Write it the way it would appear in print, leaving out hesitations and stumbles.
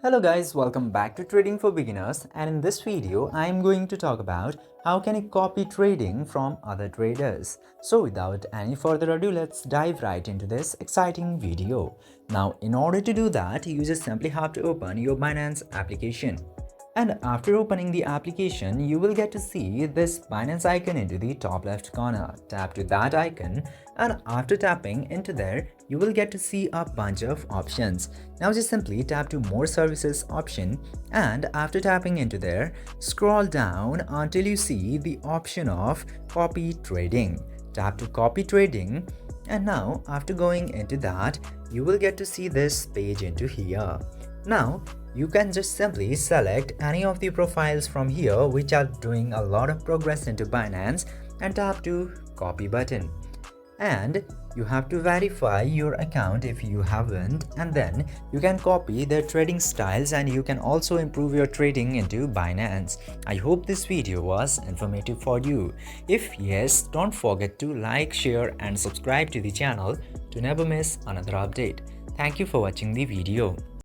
Hello guys, welcome back to Trading for Beginners, and in this video I am going to talk about how can you copy trading from other traders. So without any further ado, let's dive right into this exciting video. Now in order to do that, you just simply have to open your Binance application. And after opening the application, you will get to see this Binance icon into the top left corner. Tap to that icon, and after tapping into there, you will get to see a bunch of options. Now just simply tap to more services option, and after tapping into there, scroll down until you see the option of copy trading. Tap to copy trading, and now after going into that, you will get to see this page into here. Now you can just simply select any of the profiles from here which are doing a lot of progress into Binance and tap to copy button. And you have to verify your account if you haven't, and then you can copy their trading styles and you can also improve your trading into Binance. I hope this video was informative for you. If yes, don't forget to like, share and subscribe to the channel to never miss another update. Thank you for watching the video.